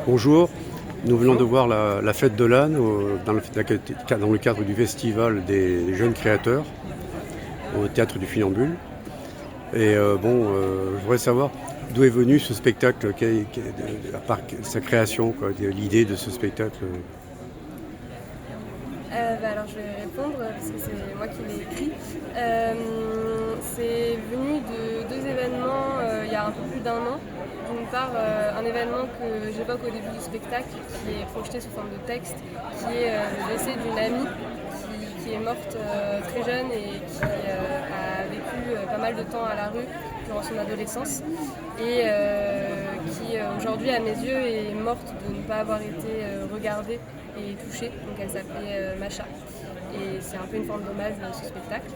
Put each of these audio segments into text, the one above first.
Bonjour, nous venons de voir la fête de l'âne dans le cadre du festival des jeunes créateurs au théâtre du Funambule. Et je voudrais savoir d'où est venu ce spectacle, à part sa création, l'idée de ce spectacle. Alors je vais répondre parce que c'est moi qui l'ai écrit. C'est venu de deux événements il y a un peu plus d'un an. D'une part, un événement que j'évoque au début du spectacle qui est projeté sous forme de texte, qui est le décès d'une amie qui est morte très jeune et qui a vécu pas mal de temps à la rue durant son adolescence et qui aujourd'hui à mes yeux est morte de ne pas avoir été regardée et touchée. Donc elle s'appelait Macha et c'est un peu une forme d'hommage à ce spectacle.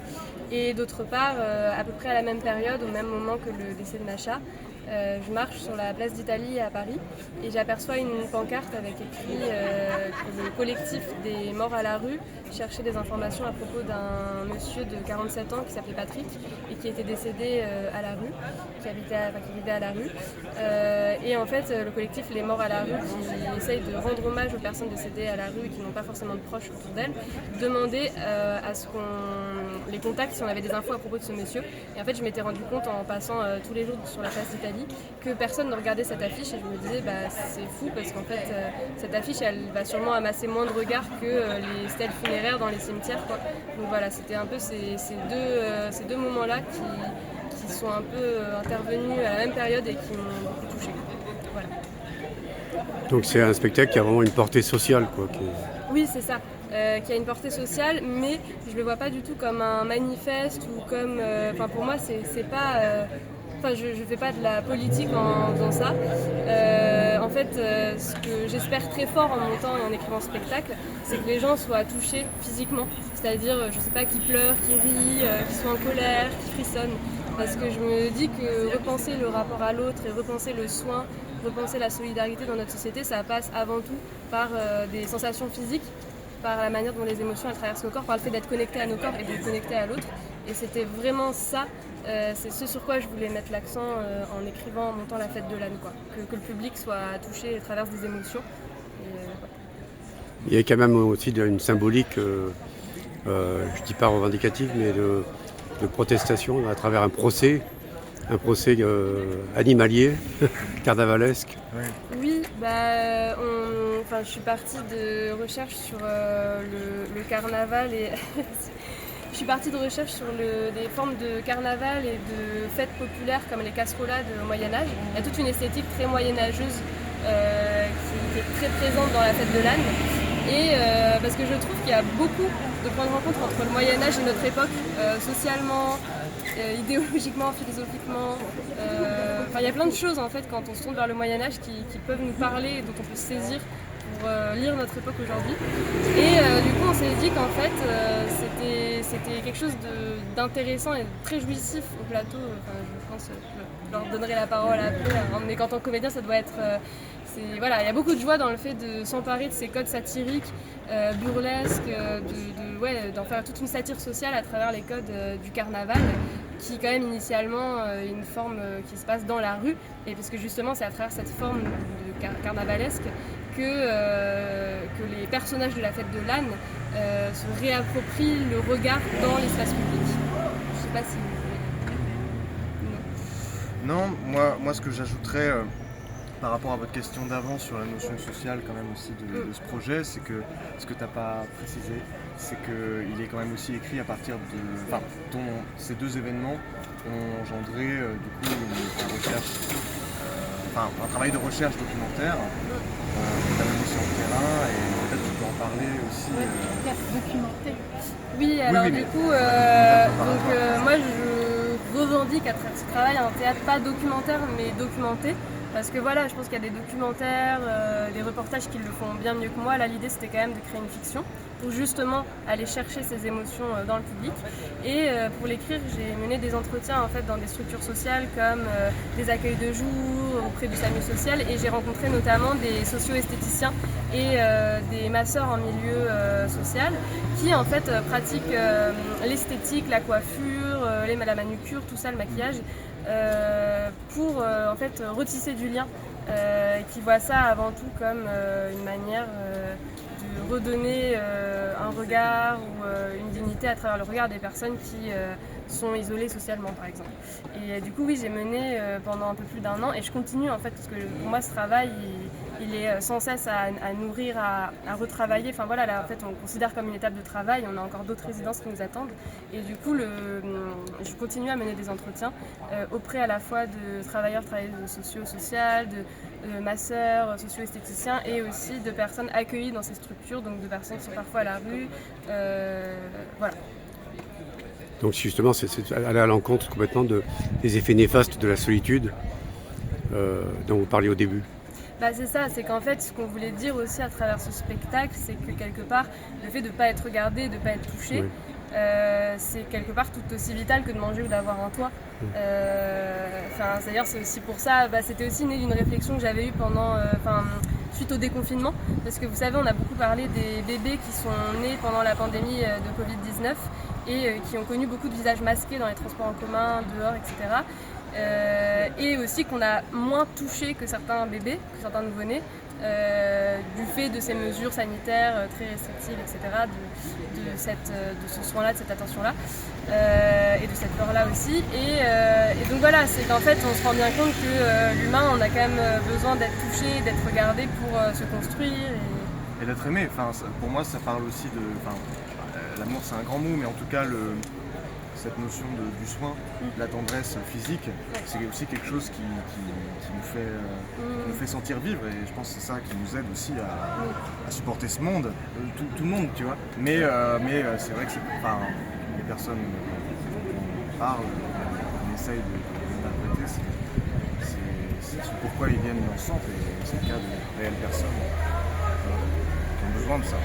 Et d'autre part, à peu près à la même période, au même moment que le décès de Macha, je marche sur la place d'Italie à Paris et j'aperçois une pancarte avec écrit que le collectif des morts à la rue cherchait des informations à propos d'un monsieur de 47 ans qui s'appelait Patrick et qui était décédé à la rue, qui vivait à la rue. Et en fait, le collectif Les Morts à la rue, qui essaye de rendre hommage aux personnes décédées à la rue et qui n'ont pas forcément de proches autour d'elles, demandait à ce qu'on les contacte si on avait des infos à propos de ce monsieur. Et en fait, je m'étais rendu compte en passant tous les jours sur la place d'Italie que personne ne regardait cette affiche et je me disais c'est fou parce qu'en fait cette affiche elle va sûrement amasser moins de regards que les stèles funéraires dans les cimetières quoi. Donc voilà, c'était un peu ces deux moments-là qui sont un peu intervenus à la même période et qui m'ont beaucoup touchée. Voilà. Donc c'est un spectacle qui a vraiment une portée sociale, Oui, c'est ça. Qui a une portée sociale, mais je ne le vois pas du tout comme un manifeste ou comme... pour moi, c'est pas... je ne fais pas de la politique en faisant ça. En fait, ce que j'espère très fort en montant et en écrivant ce spectacle, c'est que les gens soient touchés physiquement. C'est-à-dire, je ne sais pas, qui pleurent, qui rient, qui sont en colère, qui frissonnent. Parce que je me dis que repenser le rapport à l'autre et repenser le soin, repenser la solidarité dans notre société, ça passe avant tout par des sensations physiques, par la manière dont les émotions elles traversent nos corps, par le fait d'être connecté à nos corps et d'être connecté à l'autre. Et c'était vraiment ça, c'est ce sur quoi je voulais mettre l'accent en écrivant, en montant la fête de l'âne, que le public soit touché et traverse des émotions. Il y a quand même aussi une symbolique, je ne dis pas revendicative, mais de protestation à travers un procès animalier, carnavalesque. Oui, je suis partie de recherche sur le carnaval et je suis partie de recherche sur des formes de carnaval et de fêtes populaires comme les casserolades au Moyen-Âge. Il y a toute une esthétique très moyenâgeuse qui est très présente dans la fête de l'âne. Et parce que je trouve qu'il y a beaucoup de points de rencontre entre le Moyen-Âge et notre époque, socialement, idéologiquement, philosophiquement. Il y a plein de choses en fait quand on se tourne vers le Moyen-Âge qui peuvent nous parler et dont on peut se saisir pour lire notre époque aujourd'hui. Et du coup on s'est dit qu'en fait c'était quelque chose d'intéressant et très jouissif au plateau. Je pense que je leur donnerai la parole après, mais qu'en tant que comédien ça doit être... il y a beaucoup de joie dans le fait de s'emparer de ces codes satiriques, burlesques, d'en faire toute une satire sociale à travers les codes du carnaval, qui quand même initialement une forme qui se passe dans la rue, et parce que justement c'est à travers cette forme de carnavalesque que les personnages de la fête de l'âne se réapproprient le regard dans l'espace public. Je sais pas si vous... Non, moi ce que j'ajouterais par rapport à votre question d'avant sur la notion sociale quand même aussi de ce projet, c'est que ce que tu n'as pas précisé, c'est qu'il est quand même aussi écrit à partir de... ces deux événements ont engendré du coup une recherche, un travail de recherche documentaire. Tu as même aussi en terrain et peut-être tu peux en parler aussi. Documenté. Oui, alors du coup, moi je revendique à travers ce travail un théâtre pas documentaire mais documenté. Parce que voilà, je pense qu'il y a des documentaires, des reportages qui le font bien mieux que moi. Là, l'idée, c'était quand même de créer une fiction pour justement aller chercher ces émotions dans le public. Et pour l'écrire, j'ai mené des entretiens en fait dans des structures sociales comme des accueils de jour auprès du SAMU social. Et j'ai rencontré notamment des socio-esthéticiens et des masseurs en milieu social qui en fait pratiquent l'esthétique, la coiffure, la manucure, tout ça, le maquillage. Pour en fait retisser du lien qui voient ça avant tout comme une manière de redonner un regard ou une dignité à travers le regard des personnes qui sont isolées socialement, par exemple. Et du coup, oui, j'ai mené pendant un peu plus d'1 an, et je continue en fait, parce que pour moi, ce travail, il est sans cesse à nourrir, à retravailler. Enfin voilà, là, en fait, on le considère comme une étape de travail. On a encore d'autres résidences qui nous attendent. Et du coup, je continue à mener des entretiens auprès à la fois de travailleurs, travailleuses sociaux, sociales, de masseurs, socio-esthéticiens, et aussi de personnes accueillies dans ces structures, donc de personnes qui sont parfois à la rue. Voilà. Donc justement, c'est aller à l'encontre complètement des effets néfastes de la solitude dont vous parliez au début. Bah c'est ça, c'est qu'en fait, ce qu'on voulait dire aussi à travers ce spectacle, c'est que quelque part, le fait de ne pas être regardé, de ne pas être touché, Oui. C'est quelque part tout aussi vital que de manger ou d'avoir un toit. D'ailleurs, c'est aussi pour ça, c'était aussi né d'une réflexion que j'avais eue suite au déconfinement, parce que vous savez, on a beaucoup parlé des bébés qui sont nés pendant la pandémie de Covid-19 et qui ont connu beaucoup de visages masqués dans les transports en commun, dehors, etc. Et aussi qu'on a moins touché que certains bébés, que certains nouveau-nés, du fait de ces mesures sanitaires très restrictives, etc., de ce soin-là, de cette attention-là, et de cette peur-là aussi. Et donc voilà, c'est qu'en fait, on se rend bien compte que l'humain, on a quand même besoin d'être touché, d'être regardé pour se construire. Et d'être aimé. Pour moi, ça parle aussi de... l'amour, c'est un grand mot, mais en tout cas, cette notion du soin, de la tendresse physique, c'est aussi quelque chose qui nous fait sentir vivre, et je pense que c'est ça qui nous aide aussi à supporter ce monde, tout le monde, tu vois. Mais c'est vrai que les personnes on parle, on essaye d'interpréter, c'est ce pourquoi ils viennent dans le centre, et c'est le cas de réelles personnes qui ont besoin de ça.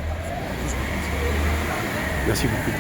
Merci beaucoup.